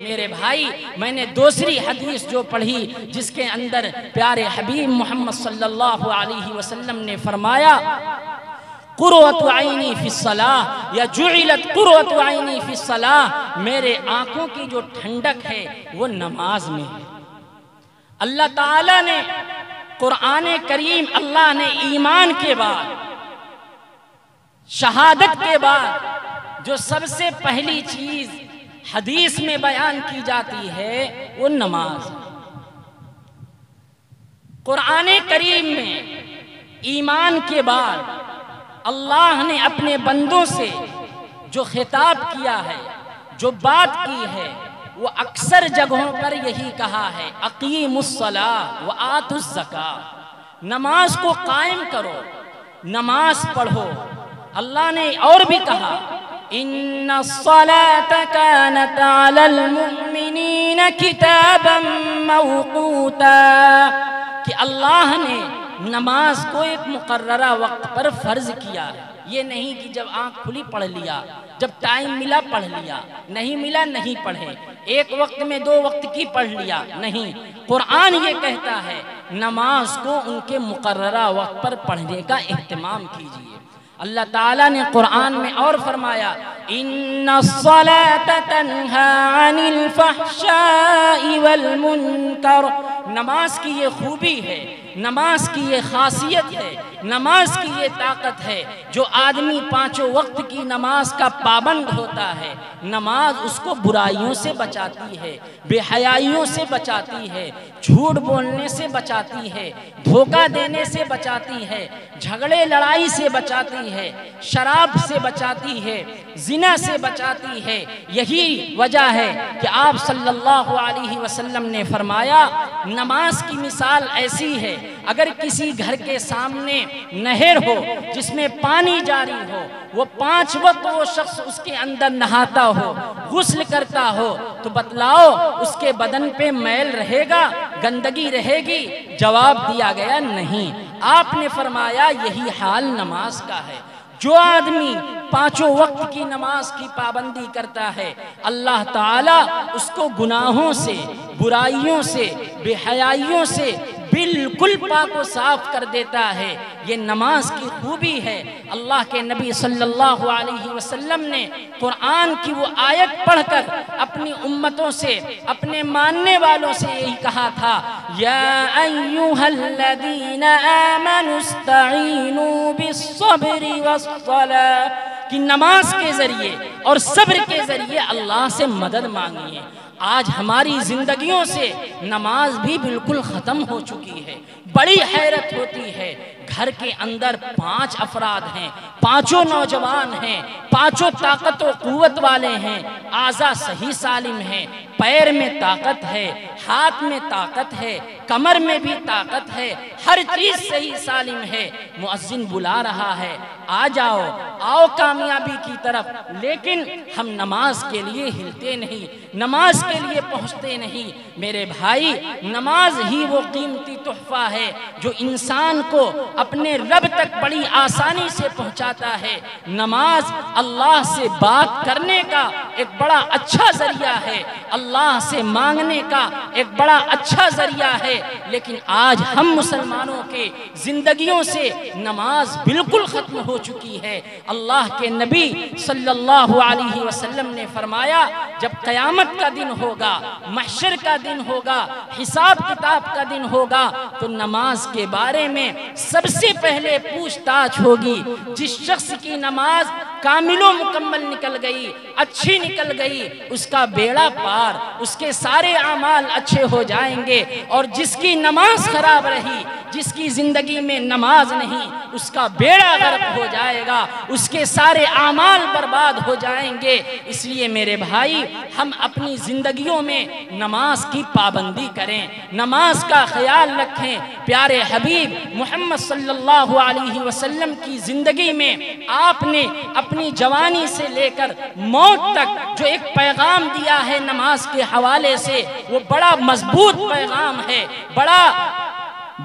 میرے بھائی میں نے دوسری حدیث جو پڑھی جس کے اندر پیارے حبیب محمد صلی اللہ علیہ وسلم نے فرمایا قرۃ عینی فی الصلاۃ یا جعلت قرۃ عینی فی الصلاۃ، میرے آنکھوں کی جو ٹھنڈک ہے وہ نماز میں ہے۔ اللہ تعالیٰ نے قرآن کریم، اللہ نے ایمان کے بعد، شہادت کے بعد جو سب سے پہلی چیز حدیث میں بیان کی جاتی ہے وہ نماز۔ قرآن کریم میں ایمان کے بعد اللہ نے اپنے بندوں سے جو خطاب کیا ہے، جو بات کی ہے، وہ اکثر جگہوں پر یہی کہا ہے اقیموا الصلاۃ وآتوا الزکاۃ، نماز کو قائم کرو، نماز پڑھو۔ اللہ نے اور بھی کہا ان الصلاۃ کانت علی المؤمنین کتابا موقوتا، کہ اللہ نے نماز کو ایک مقررہ وقت پر فرض کیا ہے۔ یہ نہیں کہ جب آنکھ کھلی پڑھ لیا، جب ٹائم ملا پڑھ لیا، نہیں ملا نہیں پڑھے، ایک وقت میں 2 وقت کی پڑھ لیا، نہیں۔ قرآن یہ کہتا ہے نماز کو ان کے مقررہ وقت پر پڑھنے کا اہتمام کیجیے۔ اللہ تعالیٰ نے قرآن میں اور فرمایا ان الصلاۃ تنہی عن الفحشاء والمنکر، نماز کی یہ خوبی ہے، نماز کی یہ خاصیت ہے، نماز کی یہ طاقت ہے۔ جو آدمی 5 وقت کی نماز کا پابند ہوتا ہے، نماز اس کو برائیوں سے بچاتی ہے، بے حیائیوں سے بچاتی ہے، جھوٹ بولنے سے بچاتی ہے، دھوکہ دینے سے بچاتی ہے، جھگڑے لڑائی سے بچاتی ہے، شراب سے بچاتی ہے، زنا سے بچاتی ہے۔ یہی وجہ ہے کہ آپ صلی اللہ علیہ وسلم نے فرمایا نماز کی مثال ایسی ہے، اگر کسی گھر کے سامنے نہر ہو جس میں پانی جاری ہو، وہ 5 وقت وہ شخص اس کے اندر نہاتا ہو، غسل کرتا ہو، تو بتلاؤ اس کے بدن پہ میل رہے گا، گندگی رہے گی؟ جواب دیا گیا نہیں۔ آپ نے فرمایا یہی حال نماز کا ہے۔ جو آدمی 5 وقت کی نماز کی پابندی کرتا ہے، اللہ تعالیٰ اس کو گناہوں سے، برائیوں سے، بے حیائیوں سے بالکل پاک و صاف کر دیتا ہے۔ یہ نماز کی خوبی ہے۔ اللہ کے نبی صلی اللہ علیہ وسلم نے قرآن کی وہ آیت پڑھ کر اپنی امتوں سے، اپنے ماننے والوں سے یہی کہا تھا یا ایھا الذین آمنوا استعینوا بالصبر والصلاۃ، کہ نماز کے ذریعے اور صبر کے ذریعے اللہ سے مدد مانگیے۔ آج ہماری زندگیوں سے نماز بھی بالکل ختم ہو چکی ہے۔ بڑی حیرت ہوتی ہے، گھر کے اندر 5 افراد ہیں، 5 نوجوان ہیں، 5 طاقت و قوت والے ہیں، اعضاء صحیح سالم ہیں، پیر میں طاقت ہے، ہاتھ میں طاقت ہے، کمر میں بھی طاقت ہے، ہر چیز صحیح سالم ہے۔ مؤذن بلا رہا ہے آ جاؤ، آؤ کامیابی کی طرف، لیکن ہم نماز کے لیے ہلتے نہیں، نماز کے لیے پہنچتے نہیں۔ میرے بھائی، نماز ہی وہ قیمتی تحفہ ہے جو انسان کو اپنے رب تک بڑی آسانی سے پہنچاتا ہے۔ نماز اللہ سے بات کرنے کا ایک بڑا اچھا ذریعہ ہے، اللہ سے مانگنے کا ایک بڑا اچھا ذریعہ ہے، لیکن آج ہم مسلمانوں کے زندگیوں سے نماز بالکل ختم ہو چکی ہے۔ اللہ کے نبی صلی اللہ علیہ وسلم نے فرمایا جب قیامت کا دن ہوگا، محشر کا دن ہوگا، حساب کتاب کا دن ہوگا، تو نماز کے بارے میں سب سے پہلے پوچھ تاچھ ہوگی۔ جس شخص کی نماز کامل و مکمل نکل گئی، اچھی نکل گئی، اس کا بیڑا پار، اس کے سارے اعمال اچھے ہو جائیں گے، اور جس کی نماز خراب رہی، جس کی زندگی میں نماز نہیں، اس کا بیڑا غرق ہو جائے گا، اس کے سارے اعمال برباد ہو جائیں گے۔ اس لیے میرے بھائی، ہم اپنی زندگیوں میں نماز کی پابندی کریں، نماز کا خیال رکھیں۔ پیارے حبیب محمد صلی اللہ علیہ وسلم کی زندگی میں آپ نے اپنی جوانی سے لے کر موت تک جو ایک پیغام دیا ہے نماز کے حوالے سے، وہ بڑا مضبوط پیغام ہے، بڑا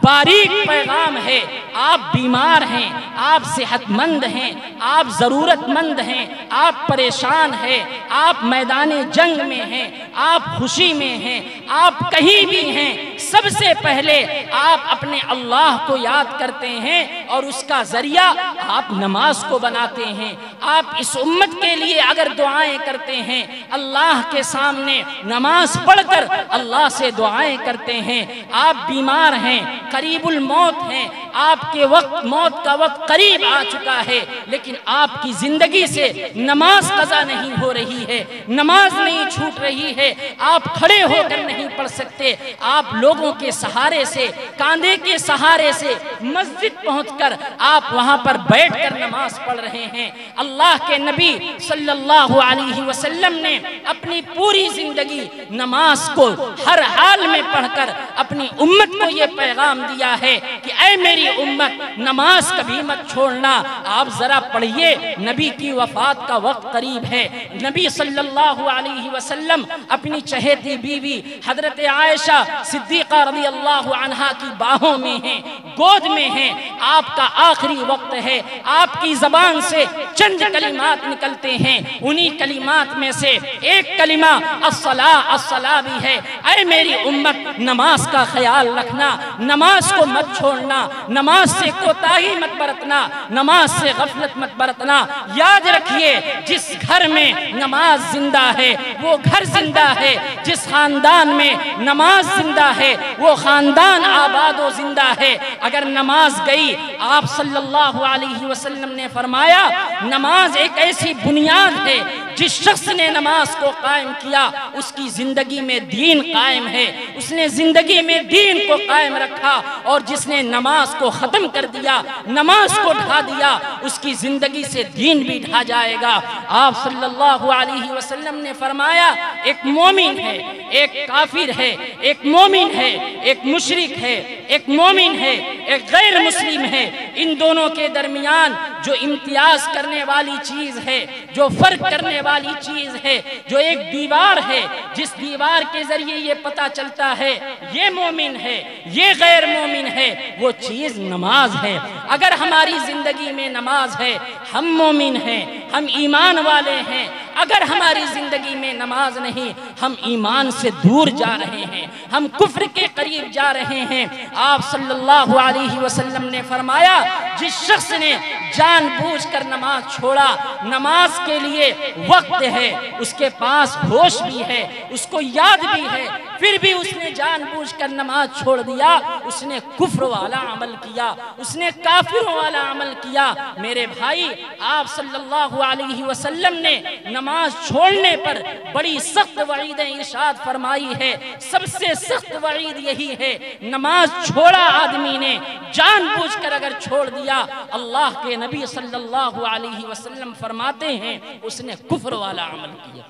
باریک پیغام ہے۔ آپ بیمار ہیں، آپ صحت مند ہیں، آپ ضرورت مند ہیں، آپ پریشان ہیں، آپ میدان جنگ میں ہیں، آپ خوشی میں ہیں، آپ کہیں بھی ہیں، سب سے پہلے آپ اپنے اللہ کو یاد کرتے ہیں اور اس کا ذریعہ آپ نماز کو بناتے ہیں۔ آپ اس امت کے لیے اگر دعائیں کرتے ہیں، اللہ کے سامنے نماز پڑھ کر اللہ سے دعائیں کرتے ہیں۔ آپ بیمار ہیں، قریب الموت ہیں، آپ کے موت کا وقت قریب آ چکا ہے، لیکن آپ کی زندگی سے نماز قضا نہیں ہو رہی ہے، نماز نہیں چھوٹ رہی ہے، آپ کھڑے ہو کر نہیں پڑھ سکتے، آپ لوگوں کے سہارے سے، کاندھے کے سہارے سے مسجد پہنچ کر آپ وہاں پر بیٹھ کر نماز پڑھ رہے ہیں۔ اللہ کے نبی صلی اللہ علیہ وسلم نے اپنی پوری زندگی نماز کو ہر حال میں پڑھ کر اپنی امت کو یہ پیغام دیا ہے کہ اے میری امت، نماز کبھی مت چھوڑنا۔ آپ ذرا پڑھیے، نبی کی وفات کا وقت قریب ہے، نبی صلی اللہ علیہ وسلم اپنی چہیتی بیوی حضرت عائشہ صدیقہ رضی اللہ عنہا کی باہوں میں ہیں، گود میں ہیں، آپ کا آخری وقت ہے، آپ کی زبان سے چند کلمات نکلتے ہیں، انہی کلمات میں سے ایک کلمہ الصلاۃ الصلاۃ بھی ہے۔ اے میری امت، نماز کا خیال رکھنا، نماز کو مت چھوڑنا، نماز سے کوتاہی مت برتنا، نماز سے غفلت مت برتنا۔ یاد رکھیے، جس گھر میں نماز زندہ ہے وہ گھر زندہ ہے، جس خاندان میں نماز زندہ ہے وہ خاندان آباد و زندہ ہے۔ اگر نماز گئی، آپ صلی اللہ علیہ وسلم نے فرمایا، نماز ایک ایسی بنیاد ہے، جس شخص نے نماز کو قائم کیا اس کی زندگی میں دین قائم ہے، اس نے زندگی میں دین کو قائم رکھا، اور جس نے نماز کو ختم کر دیا، نماز کو ڈھا دیا، اس کی زندگی سے دین بھی ڈھا جائے گا۔ آپ صلی اللہ علیہ وسلم نے فرمایا، ایک مومن ہے، ایک کافر ہے، ایک مومن ہے، ایک مشرک ہے، ایک مومن ہے، ایک غیر مسلم ہے، ان دونوں کے درمیان جو امتیاز کرنے والی چیز ہے، جو فرق کرنے والی چیز ہے، جو ایک دیوار ہے، جس دیوار کے ذریعے یہ پتہ چلتا ہے یہ مومن ہے، یہ غیر مومن ہے، وہ چیز نماز ہے۔ اگر ہماری زندگی میں نماز ہے، ہم مومن ہیں، ہم ایمان والے ہیں۔ اگر ہماری زندگی میں نماز نہیں، ہم ایمان سے دور جا رہے ہیں، ہم کفر کے قریب جا رہے ہیں۔ آپ صلی اللہ علیہ وسلم نے فرمایا، جس شخص نے جان بوجھ کر نماز چھوڑا، نماز کے لیے وقت ہے، اس کے پاس ہوش بھی ہے، اس کو یاد بھی ہے، پھر بھی اس نے جان بوجھ کر نماز چھوڑ دیا، اس نے کفر والا عمل کیا، اس نے کافر والا عمل کیا۔ میرے بھائی، آپ صلی اللہ علیہ وسلم نے نماز چھوڑنے پر بڑی سخت وعیدیں ارشاد فرمائی ہے۔ سب سے سخت وعید یہی ہے، نماز چھوڑا آدمی نے، جان بوجھ کر اگر چھوڑ دیا، اللہ کے نبی صلی اللہ علیہ وسلم فرماتے ہیں اس نے کفر والا عمل کیا۔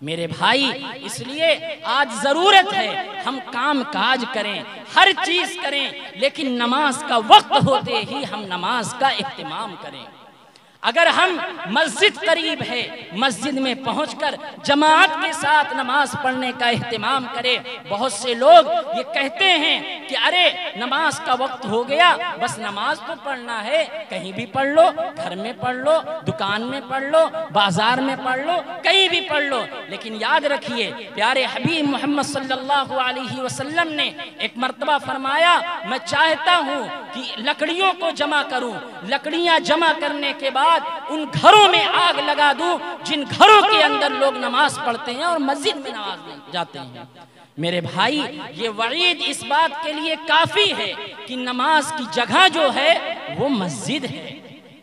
میرے بھائی، اس لیے آج ضرورت ہے ہم کام کاج کریں، ہر چیز کریں، لیکن نماز کا وقت ہوتے ہی ہم نماز کا اہتمام کریں۔ اگر ہم مسجد قریب ہے، مسجد میں پہنچ کر جماعت کے ساتھ نماز پڑھنے کا اہتمام کرے۔ بہت سے لوگ یہ کہتے ہیں کہ ارے نماز کا وقت ہو گیا، بس نماز تو پڑھنا ہے، کہیں بھی پڑھ لو، گھر میں پڑھ لو، دکان میں پڑھ لو، بازار میں پڑھ لو، کہیں بھی پڑھ لو۔ لیکن یاد رکھیے، پیارے حبیب محمد صلی اللہ علیہ وسلم نے ایک مرتبہ فرمایا، میں چاہتا ہوں کہ لکڑیوں کو جمع کروں، لکڑیاں جمع کرنے کے بعد ان گھروں میں آگ لگا دوں جن گھروں کے اندر لوگ نماز پڑھتے ہیں اور مسجد میں نماز نہیں جاتے ہیں۔ میرے بھائی، یہ وعید اس بات کے لیے کافی ہے کہ نماز کی جگہ جو ہے وہ مسجد ہے۔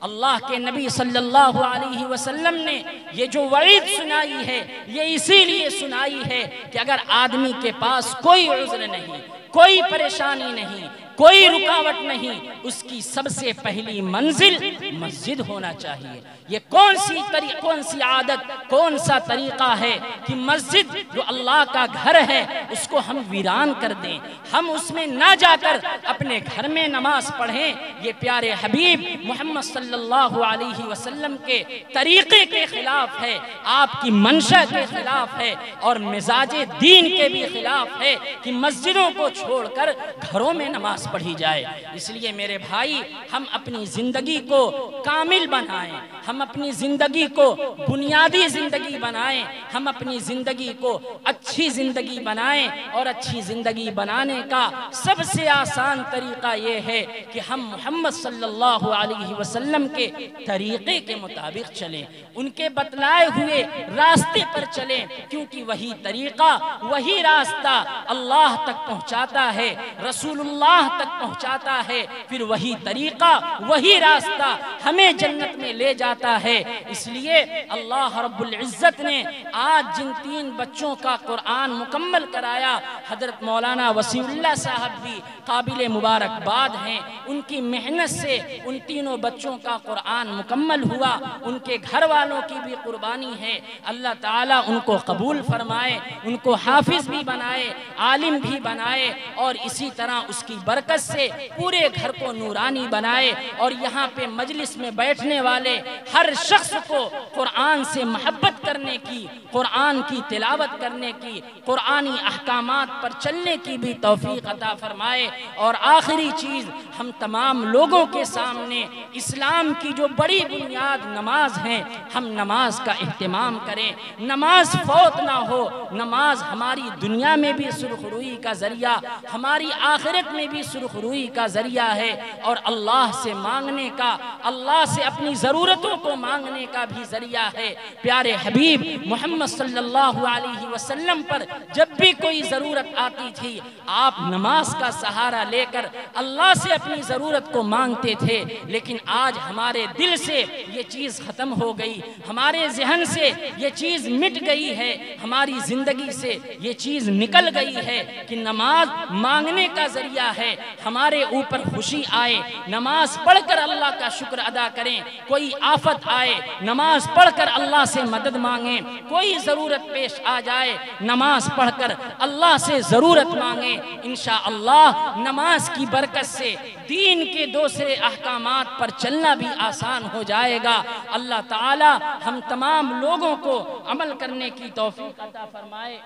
اللہ کے نبی صلی اللہ علیہ وسلم نے یہ جو وعید سنائی ہے، یہ اسی لیے سنائی ہے کہ اگر آدمی کے پاس کوئی عذر نہیں، کوئی پریشانی نہیں، کوئی رکاوٹ نہیں، اس کی سب سے پہلی منزل مسجد ہونا چاہیے۔ یہ کون سی عادت، کون سا طریقہ ہے کہ مسجد جو اللہ کا گھر ہے اس کو ہم ویران کر دیں، ہم اس میں نہ جا کر اپنے گھر میں نماز پڑھیں۔ یہ پیارے حبیب محمد صلی اللہ علیہ وسلم کے طریقے کے خلاف ہے، آپ کی منشا کے خلاف ہے، اور مزاج دین کے بھی خلاف ہے کہ مسجدوں کو چھوڑ کر گھروں میں نماز پڑھی جائے۔ اس لیے میرے بھائی، ہم اپنی زندگی کو کامل بنائیں، ہم اپنی زندگی کو بنیادی زندگی بنائیں، ہم اپنی زندگی کو اچھی زندگی بنائیں، اور اچھی زندگی بنانے کا سب سے آسان طریقہ یہ ہے کہ ہم محمد صلی اللہ علیہ وسلم کے طریقے کے مطابق چلیں، ان کے بتلائے ہوئے راستے پر چلیں، کیونکہ وہی طریقہ، وہی راستہ اللہ تک پہنچاتا ہے، رسول اللہ تک پہنچاتا ہے، پھر وہی طریقہ، وہی راستہ ہمیں جنت میں لے جاتا ہے۔ اس لیے اللہ رب العزت نے آج جن 3 بچوں کا قرآن مکمل کرایا، حضرت مولانا وسیع اللہ صاحب بھی قابل مبارکباد ہیں، ان کی محنت سے ان تینوں بچوں کا قرآن مکمل ہوا، ان کے گھر والوں کی بھی قربانی ہے۔ اللہ تعالیٰ ان کو قبول فرمائے، ان کو حافظ بھی بنائے، عالم بھی بنائے، اور اسی طرح اس کی برکت سے پورے گھر کو نورانی بنائے، اور یہاں پہ مجلس میں بیٹھنے والے ہر شخص کو قرآن سے محبت کرنے کی، قرآن کی تلاوت کرنے کی، قرآنی احکامات پر چلنے کی بھی توفیق عطا فرمائے۔ اور آخری چیز، ہم تمام لوگوں کے سامنے اسلام کی جو بڑی بنیاد نماز ہے، ہم نماز کا اہتمام کریں، نماز فوت نہ ہو۔ نماز ہماری دنیا میں بھی سرخروئی کا ذریعہ، ہماری آخرت میں بھی سرخروئی کا ذریعہ ہے، اور اللہ سے مانگنے کا، اللہ سے اپنی ضرورتوں کو مانگنے کا بھی ذریعہ ہے۔ پیارے حبیب محمد صلی اللہ علیہ وسلم پر جب بھی کوئی ضرورت آتی تھی، آپ نماز کا سہارا لے کر اللہ سے اپنی ضرورت کو مانگتے تھے، لیکن آج ہمارے دل سے یہ چیز ختم ہو گئی، ہمارے ذہن سے یہ چیز مٹ گئی ہے، ہماری زندگی سے یہ چیز نکل گئی ہے کہ نماز مانگنے کا ذریعہ ہے۔ ہمارے اوپر خوشی آئے، نماز پڑھ کر اللہ کا شکر ادا کریں، کوئی آفت آئے، نماز پڑھ کر اللہ سے مدد مانگیں، کوئی ضرورت پیش آ جائے، نماز پڑھ کر اللہ سے ضرورت مانگیں۔ انشاءاللہ نماز کی برکت سے دین کے دوسرے احکامات پر چلنا بھی آسان ہو جائے گا۔ اللہ تعالی ہم تمام لوگوں کو عمل کرنے کی توفیق عطا فرمائے۔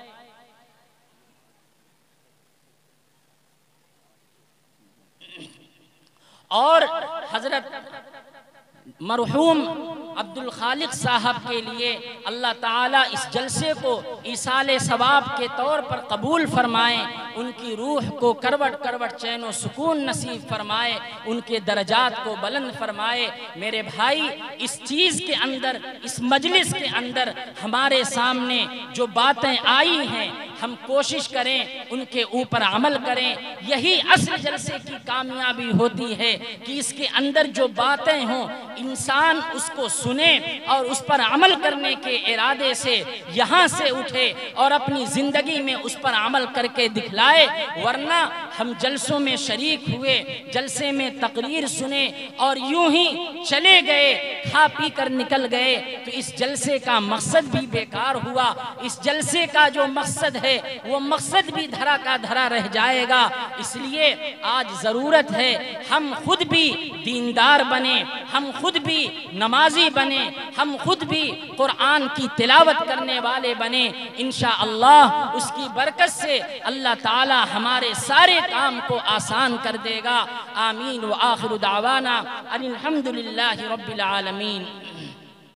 اور حضرت مرحوم عبدالخالق صاحب کے لیے اللہ تعالیٰ اس جلسے کو ایصال ثواب کے طور پر قبول فرمائیں، ان کی روح کو کروٹ کروٹ چین و سکون نصیب فرمائے، ان کے درجات کو بلند فرمائے۔ میرے بھائی، اس چیز کے اندر، اس مجلس کے اندر ہمارے سامنے جو باتیں آئی ہیں، ہم کوشش کریں ان کے اوپر عمل کریں۔ یہی اصل جلسے کی کامیابی ہوتی ہے کہ اس کے اندر جو باتیں ہوں، انسان اس کو سنے اور اس پر عمل کرنے کے ارادے سے یہاں سے اٹھے اور اپنی زندگی میں اس پر عمل کر کے دکھلائے۔ ورنہ ہم جلسوں میں شریک ہوئے، جلسے میں تقریر سنے اور یوں ہی چلے گئے، کھا پی کر نکل گئے، تو اس جلسے کا مقصد بھی بیکار ہوا۔ اس جلسے کا جو مقصد ہے وہ مقصد بھی دھرا کا دھرا رہ جائے گا۔ اس لیے آج ضرورت ہے ہم خود بھی دیندار بنیں، ہم خود بھی نمازی بنیں، ہم خود بھی قرآن کی تلاوت کرنے والے بنیں۔ انشاءاللہ اس کی برکت سے اللہ تعالی ہمارے سارے کام کو آسان کر دے گا۔ آمین۔ وآخر دعوانا ان الحمدللہ رب العالمین۔